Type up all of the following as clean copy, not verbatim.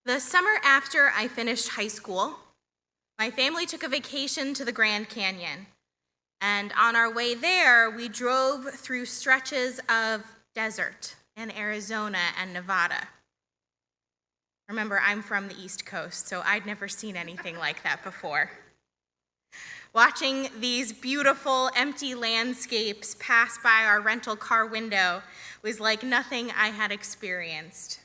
The summer after I finished high school, my family took a vacation to the Grand Canyon. And on our way there, we drove through stretches of desert in Arizona and Nevada. Remember, I'm from the East Coast, so I'd never seen anything like that before. Watching these beautiful, empty landscapes pass by our rental car window was like nothing I had experienced.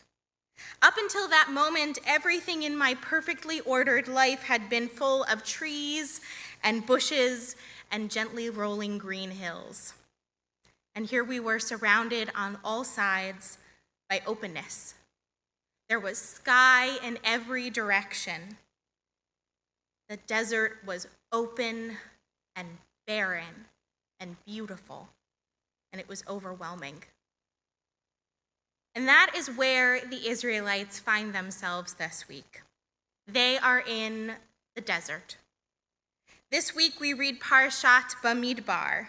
Up until that moment, everything in my perfectly ordered life had been full of trees and bushes and gently rolling green hills. And here we were surrounded on all sides by openness. There was sky in every direction. The desert was open and barren and beautiful, and it was overwhelming. And that is where the Israelites find themselves this week. They are in the desert. This week we read Parashat Bamidbar,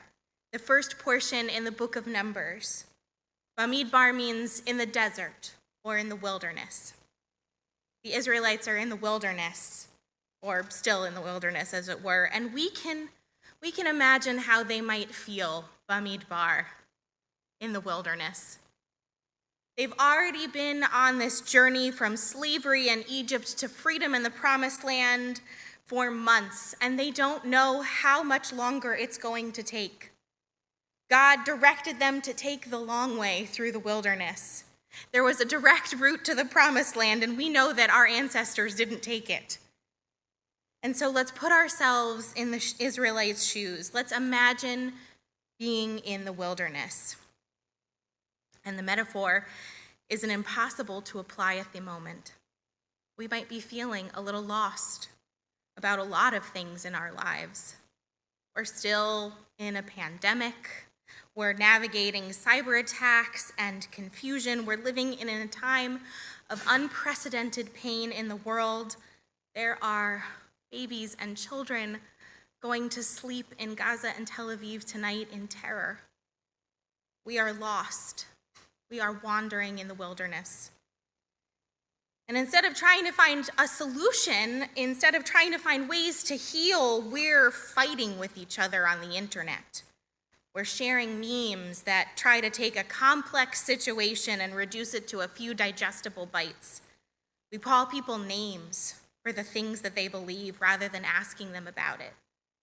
the first portion in the book of Numbers. Bamidbar means in the desert or in the wilderness. The Israelites are in the wilderness, or still in the wilderness as it were, and we can imagine how they might feel Bamidbar in the wilderness. They've already been on this journey from slavery in Egypt to freedom in the Promised Land for months, and they don't know how much longer it's going to take. God directed them to take the long way through the wilderness. There was a direct route to the Promised Land, and we know that our ancestors didn't take it. And so let's put ourselves in the Israelites' shoes. Let's imagine being in the wilderness. And the metaphor isn't impossible to apply at the moment. We might be feeling a little lost about a lot of things in our lives. We're still in a pandemic. We're navigating cyber attacks and confusion. We're living in a time of unprecedented pain in the world. There are babies and children going to sleep in Gaza and Tel Aviv tonight in terror. We are lost. We are wandering in the wilderness. And instead of trying to find a solution, instead of trying to find ways to heal, we're fighting with each other on the internet. We're sharing memes that try to take a complex situation and reduce it to a few digestible bites. We call people names for the things that they believe rather than asking them about it,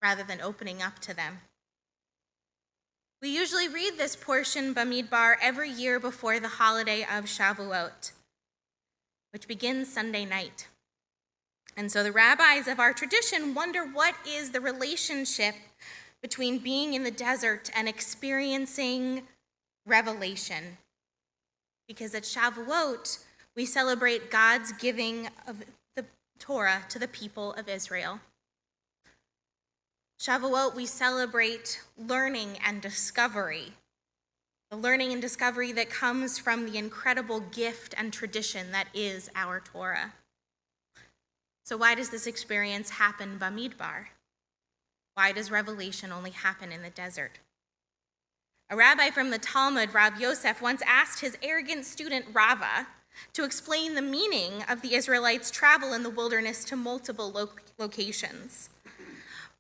rather than opening up to them. We usually read this portion, Bamidbar, every year before the holiday of Shavuot, which begins Sunday night. And so the rabbis of our tradition wonder what is the relationship between being in the desert and experiencing revelation. Because at Shavuot, we celebrate God's giving of the Torah to the people of Israel. Shavuot, we celebrate learning and discovery. The learning and discovery that comes from the incredible gift and tradition that is our Torah. So why does this experience happen Bamidbar? Why does revelation only happen in the desert? A rabbi from the Talmud, Rav Yosef, once asked his arrogant student Rava to explain the meaning of the Israelites' travel in the wilderness to multiple locations.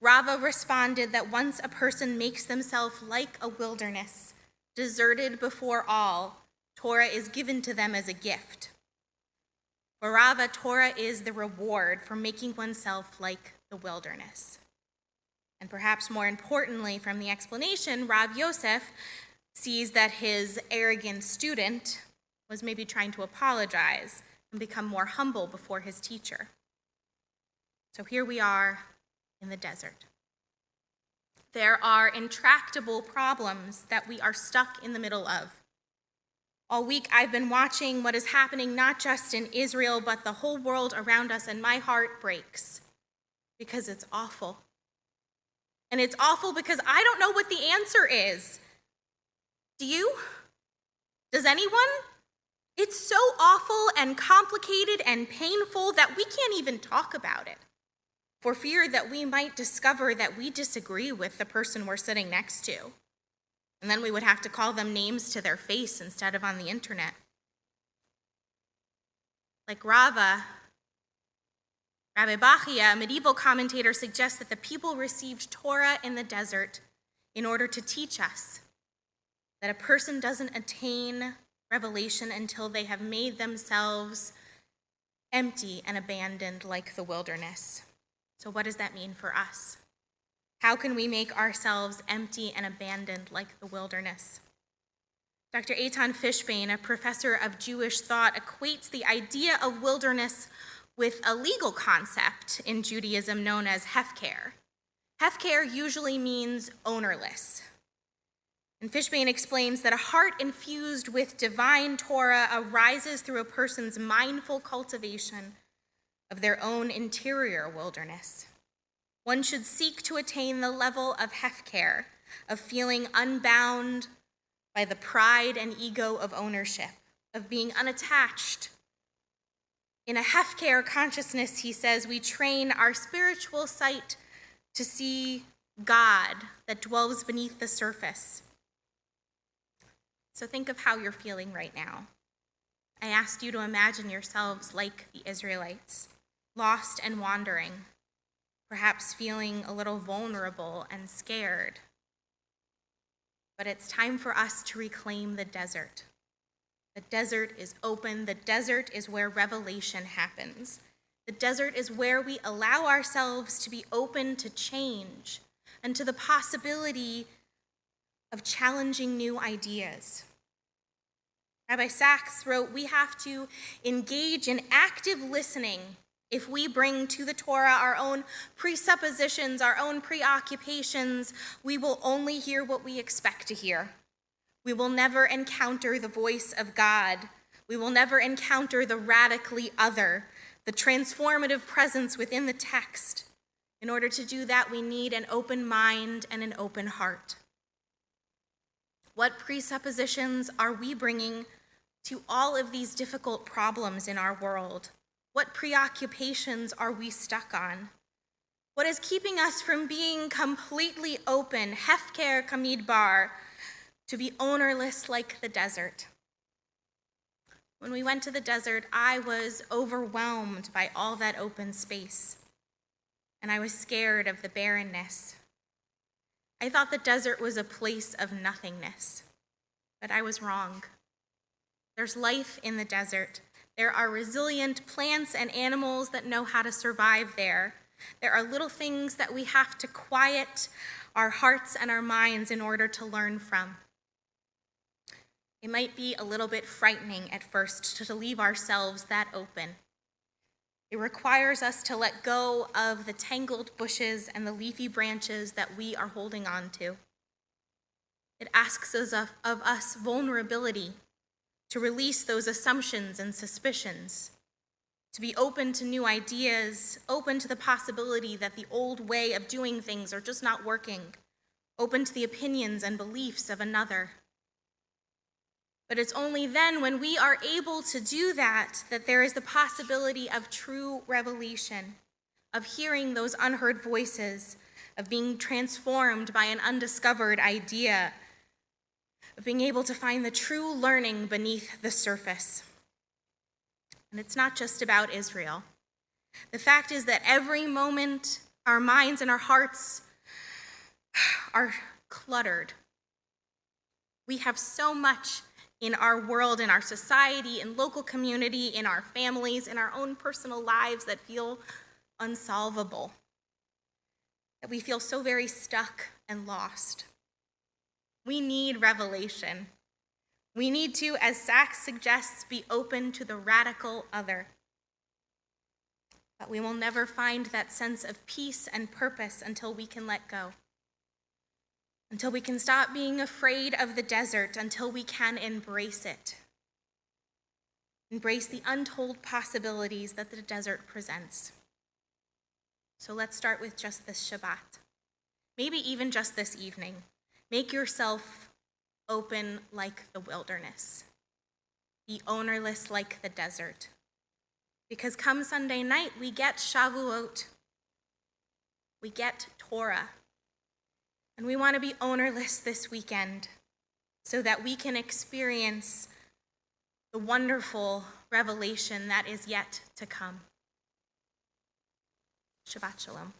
Rava responded that once a person makes themselves like a wilderness, deserted before all, Torah is given to them as a gift. For Rava, Torah is the reward for making oneself like the wilderness. And perhaps more importantly from the explanation, Rav Yosef sees that his arrogant student was maybe trying to apologize and become more humble before his teacher. So here we are in the desert. There are intractable problems that we are stuck in the middle of. All week I've been watching what is happening not just in Israel, but the whole world around us, and my heart breaks because it's awful. And it's awful because I don't know what the answer is. Do you? Does anyone? It's so awful and complicated and painful that we can't even talk about it, for fear that we might discover that we disagree with the person we're sitting next to. And then we would have to call them names to their face instead of on the internet. Like Rava, Rabbi Bachia, a medieval commentator, suggests that the people received Torah in the desert in order to teach us that a person doesn't attain revelation until they have made themselves empty and abandoned like the wilderness. So what does that mean for us? How can we make ourselves empty and abandoned like the wilderness? Dr. Eitan Fishbane, a professor of Jewish thought, equates the idea of wilderness with a legal concept in Judaism known as hefker. Hefker usually means ownerless. And Fishbane explains that a heart infused with divine Torah arises through a person's mindful cultivation of their own interior wilderness. One should seek to attain the level of hefker, of feeling unbound by the pride and ego of ownership, of being unattached. In a hefker consciousness, he says, we train our spiritual sight to see God that dwells beneath the surface. So think of how you're feeling right now. I asked you to imagine yourselves like the Israelites, lost and wandering, perhaps feeling a little vulnerable and scared. But it's time for us to reclaim the desert. The desert is open. The desert is where revelation happens. The desert is where we allow ourselves to be open to change and to the possibility of challenging new ideas. Rabbi Sachs wrote, we have to engage in active listening if we bring to the Torah our own presuppositions, our own preoccupations. We will only hear what we expect to hear. We will never encounter the voice of God. We will never encounter the radically other, the transformative presence within the text. In order to do that, we need an open mind and an open heart. What presuppositions are we bringing to all of these difficult problems in our world? What preoccupations are we stuck on? What is keeping us from being completely open, hefker kamidbar, to be ownerless like the desert? When we went to the desert, I was overwhelmed by all that open space, and I was scared of the barrenness. I thought the desert was a place of nothingness, but I was wrong. There's life in the desert. There are resilient plants and animals that know how to survive there. There are little things that we have to quiet our hearts and our minds in order to learn from. It might be a little bit frightening at first to leave ourselves that open. It requires us to let go of the tangled bushes and the leafy branches that we are holding on to. It asks us of us vulnerability, to release those assumptions and suspicions, to be open to new ideas, open to the possibility that the old way of doing things are just not working, open to the opinions and beliefs of another. But it's only then when we are able to do that that there is the possibility of true revelation, of hearing those unheard voices, of being transformed by an undiscovered idea, of being able to find the true learning beneath the surface. And it's not just about Israel. The fact is that every moment our minds and our hearts are cluttered. We have so much in our world, in our society, in local community, in our families, in our own personal lives that feel unsolvable, that we feel so very stuck and lost. We need revelation. We need to, as Sachs suggests, be open to the radical other. But we will never find that sense of peace and purpose until we can let go. Until we can stop being afraid of the desert, until we can embrace it. Embrace the untold possibilities that the desert presents. So let's start with just this Shabbat. Maybe even just this evening. Make yourself open like the wilderness. Be ownerless like the desert. Because come Sunday night, we get Shavuot. We get Torah. And we want to be ownerless this weekend so that we can experience the wonderful revelation that is yet to come. Shabbat Shalom.